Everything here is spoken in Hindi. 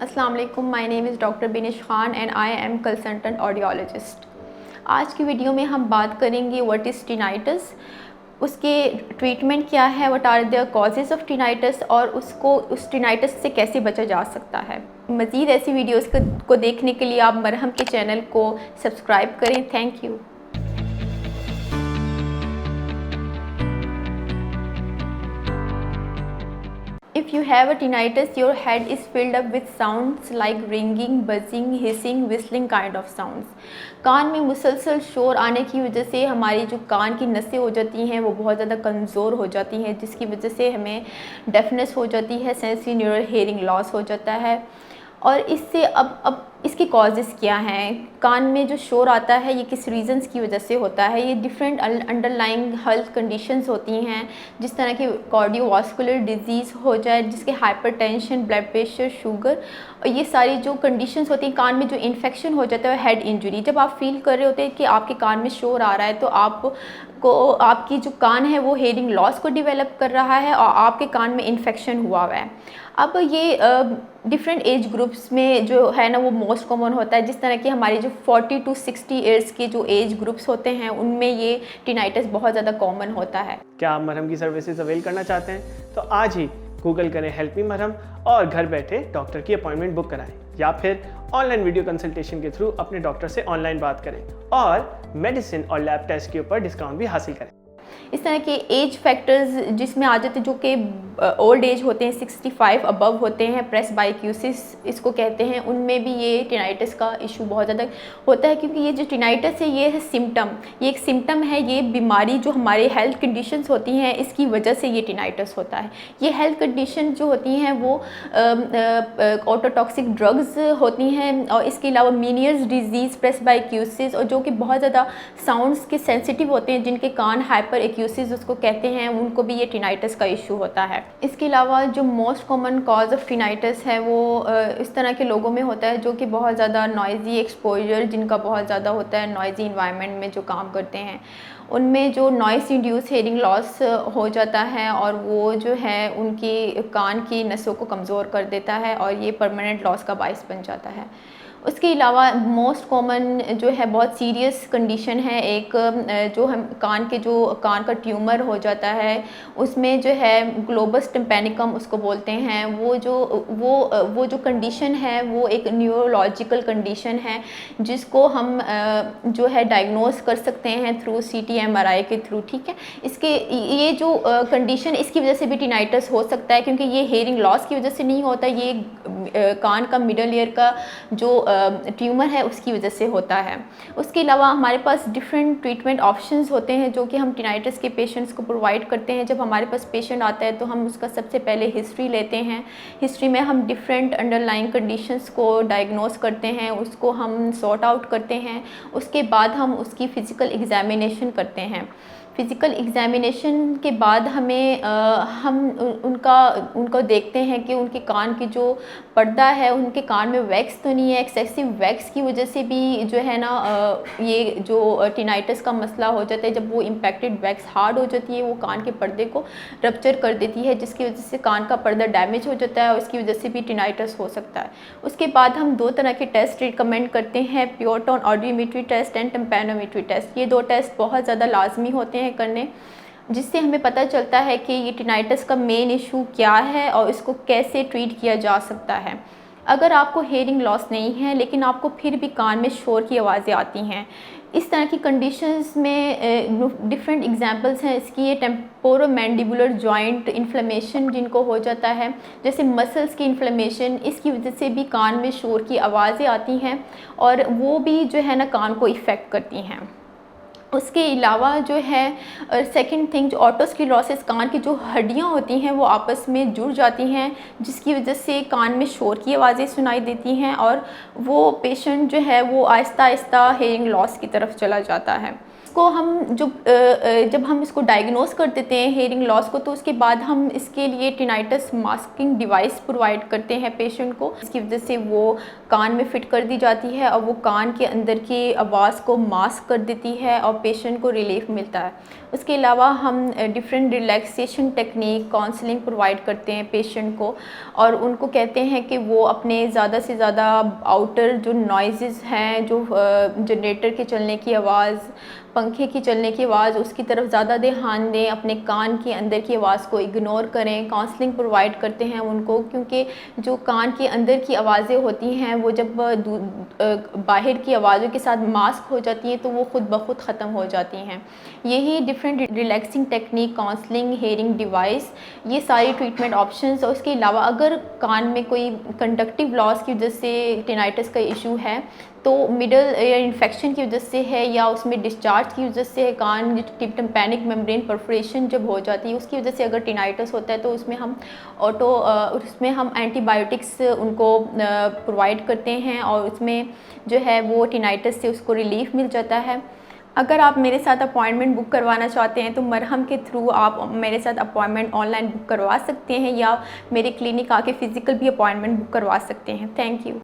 अस्सलाम वालेकुम, my name is doctor Binish Khan and I am consultant audiologist. आज की वीडियो में हम बात करेंगे व्हाट इज़ टिनाइटस, उसके ट्रीटमेंट क्या है, what are the causes of tinnitus और उसको उस टिनाइटस से कैसे बचा जा सकता है। मज़ीद ऐसी वीडियोज़ को देखने के लिए आप मरहम के चैनल को सब्सक्राइब करें। Thank you. If you have a tinnitus, your head is filled up with sounds like ringing, buzzing, hissing, whistling kind of sounds. कान में मुसलसल शोर आने की वजह से हमारी जो कान की नसें हो जाती हैं वो बहुत ज़्यादा कमज़ोर हो जाती हैं, जिसकी वजह से हमें डेफनेस हो जाती है, सेंसरी न्यूरल हेयरिंग लॉस हो जाता है। और इससे अब इसके कॉजेज़ क्या हैं, कान में जो शोर आता है ये किस रीज़न्स की वजह से होता है। ये डिफरेंट अंडरलाइंग हेल्थ कंडीशंस होती हैं, जिस तरह की कार्डियोवास्कुलर डिजीज़ हो जाए, जिसके हाइपरटेंशन, ब्लड प्रेशर, शुगर, और ये सारी जो कंडीशंस होती हैं, कान में जो इन्फेक्शन हो जाता है, हेड इंजरी। जब आप फील कर रहे होते हैं कि आपके कान में शोर आ रहा है तो आपकी जो कान है वो हेयरिंग लॉस को डेवलप कर रहा है और आपके कान में इन्फेक्शन हुआ है। अब ये डिफरेंट एज ग्रुप्स में जो है ना वो मोस्ट कॉमन होता है, जिस तरह की हमारी जो 40 to 60 ईयर्स के जो एज ग्रुप्स होते हैं उनमें ये टिनाइटस बहुत ज़्यादा कॉमन होता है। क्या आप मरहम की सर्विसेज अवेल करना चाहते हैं तो आज ही गूगल करें हेल्प मी मरहम और घर बैठे डॉक्टर की अपॉइंटमेंट बुक कराएं, या फिर ऑनलाइन वीडियो कंसल्टेशन के थ्रू अपने डॉक्टर से ऑनलाइन बात करें और मेडिसिन और लैब टेस्ट के ऊपर डिस्काउंट भी हासिल करें। इस तरह के एज फैक्टर्स जिसमें आ जाते हैं, जो कि ओल्ड एज होते हैं, 65 अबव होते हैं, प्रेसबाइक्यूसिस इसको कहते हैं, उनमें भी ये टिनाइटस का इशू बहुत ज़्यादा होता है। क्योंकि ये जो टिनाइटस है ये है सिम्टम, ये एक सिम्टम है, ये बीमारी जो हमारे हेल्थ कंडीशंस होती हैं इसकी वजह से ये टिनाइटस होता है। ये हेल्थ कंडीशन जो होती हैं वो ऑटोटॉक्सिक ड्रग्स होती हैं, और इसके अलावा मीनियर्स डिजीज़, प्रेसबाइक्यूसिस, और जो कि बहुत ज़्यादा साउंड्स के सेंसिटिव होते हैं, जिनके कान हाइपर एक्यूसिस उसको कहते हैं, उनको भी ये टिनाइटस का इशू होता है। इसके अलावा जो most common cause of tinnitus है वो इस तरह के लोगों में होता है जो कि बहुत ज़्यादा नॉइज़ी एक्सपोजर जिनका बहुत ज़्यादा होता है, नॉइज़ी इन्वायरमेंट में जो काम करते हैं उनमें जो नॉइस इंड्यूस हेयरिंग लॉस हो जाता है, और वो जो है उनकी कान की नसों को कमज़ोर कर देता है और ये परमानेंट लॉस का बाइस बन जाता है। उसके अलावा मोस्ट कॉमन जो है बहुत सीरियस कंडीशन है, एक जो हम कान का ट्यूमर हो जाता है, उसमें जो है ग्लोबस टिम्पैनिकम उसको बोलते हैं। वो जो कंडीशन है वो एक न्यूरोलॉजिकल कंडीशन है, जिसको हम जो है डायग्नोस कर सकते हैं थ्रू CT MRI के थ्रू, ठीक है। ये जो कंडीशन, इसकी वजह से भी टिनाइटस हो सकता है, क्योंकि ये हेयरिंग लॉस की वजह से नहीं होता, ये कान का मिडल ईयर का जो ट्यूमर है उसकी वजह से होता है। उसके अलावा हमारे पास डिफरेंट ट्रीटमेंट ऑप्शंस होते हैं जो कि हम टिनाइटस के पेशेंट्स को प्रोवाइड करते हैं। जब हमारे पास पेशेंट आता है तो हम उसका सबसे पहले हिस्ट्री लेते हैं। हिस्ट्री में हम डिफरेंट अंडरलाइंग कंडीशंस को डायग्नोस करते हैं, उसको हम सॉर्ट आउट करते हैं। उसके बाद हम उसकी फ़िज़िकल एग्जामिनेशन करते हैं। फ़िज़िकल एग्जामिनेशन के बाद हम उनको देखते हैं कि उनके कान की जो पर्दा है, उनके कान में वैक्स तो नहीं है। एक्सेसिव वैक्स की वजह से भी जो है ना ये जो टिनाइटस का मसला हो जाता है। जब वो इम्पैक्टेड वैक्स हार्ड हो जाती है वो कान के पर्दे को रप्चर कर देती है, जिसकी वजह से कान का पर्दा डैमेज हो जाता है और इसकी वजह से भी टिनाइटस हो सकता है। उसके बाद हम 2 तरह के टेस्ट रिकमेंड करते हैं, pure tone audiometry test and tympanometry test. ये 2 टेस्ट बहुत ज़्यादा लाजमी होते हैं करने, जिससे हमें पता चलता है कि ये टिनाइटस का मेन इशू क्या है और इसको कैसे ट्रीट किया जा सकता है। अगर आपको हेयरिंग लॉस नहीं है लेकिन आपको फिर भी कान में शोर की आवाज़ें आती हैं, इस तरह की कंडीशंस में डिफरेंट एग्जांपल्स हैं इसकी। ये टेम्पोरोमैंडिबुलर जॉइंट इन्फ्लेमेशन जिनको हो जाता है, जैसे मसल्स की इन्फ्लेमेशन, इसकी वजह से भी कान में शोर की आवाज़ें आती हैं और वो भी जो है ना कान को इफ़ेक्ट करती हैं। उसके अलावा जो है सेकंड थिंग, जो ऑटोस्क्लेरोसिस, कान की जो हड्डियां होती हैं वो आपस में जुड़ जाती हैं, जिसकी वजह से कान में शोर की आवाज़ें सुनाई देती हैं और वो पेशेंट जो है वो आहिस्ता आहिस्ता हेयरिंग लॉस की तरफ चला जाता है। इसको हम जब हम इसको डायग्नोस कर देते हैं हेयरिंग लॉस को, तो उसके बाद हम इसके लिए टिनाइटस मास्किंग डिवाइस प्रोवाइड करते हैं पेशेंट को। इसकी वजह से वो कान में फिट कर दी जाती है और वो कान के अंदर की आवाज़ को मास्क कर देती है और पेशेंट को रिलीफ मिलता है। उसके अलावा हम different relaxation technique counselling provide करते हैं पेशेंट को, और उनको कहते हैं कि वो अपने ज़्यादा से ज़्यादा आउटर जो नॉइज़ हैं, जो जनरेटर के चलने की आवाज़, पंखे की चलने की आवाज़, उसकी तरफ ज़्यादा ध्यान दें, अपने कान के अंदर की आवाज़ को इग्नोर करें। काउंसलिंग प्रोवाइड करते हैं उनको, क्योंकि जो कान के अंदर की आवाज़ें होती हैं वो जब बाहर की आवाज़ों के साथ मास्क हो जाती हैं तो वो ख़ुद ब खुद ख़त्म हो जाती हैं। यही different relaxing technique, counselling, hearing device, ये सारी ट्रीटमेंट ऑप्शंस। और उसके अलावा अगर कान में कोई कंडक्टिव लॉस की वजह से टिनाइटस का इशू है, तो मिडल ईयर इन्फेक्शन की वजह से है या उसमें डिस्चार्ज की वजह से है, कान टिम्पैनिक मेम्ब्रेन परफोरेशन जब हो जाती है उसकी वजह से अगर टिनाइटस होता है, तो उसमें हम एंटीबायोटिक्स उनको प्रोवाइड करते हैं और उसमें जो है वो टिनाइटस से उसको रिलीफ मिल जाता है। अगर आप मेरे साथ अपॉइंटमेंट बुक करवाना चाहते हैं तो मरहम के थ्रू आप मेरे साथ अपॉइंटमेंट ऑनलाइन बुक करवा सकते हैं या मेरे क्लिनिक आके फ़िज़िकल भी अपॉइंटमेंट बुक करवा सकते हैं। Thank you.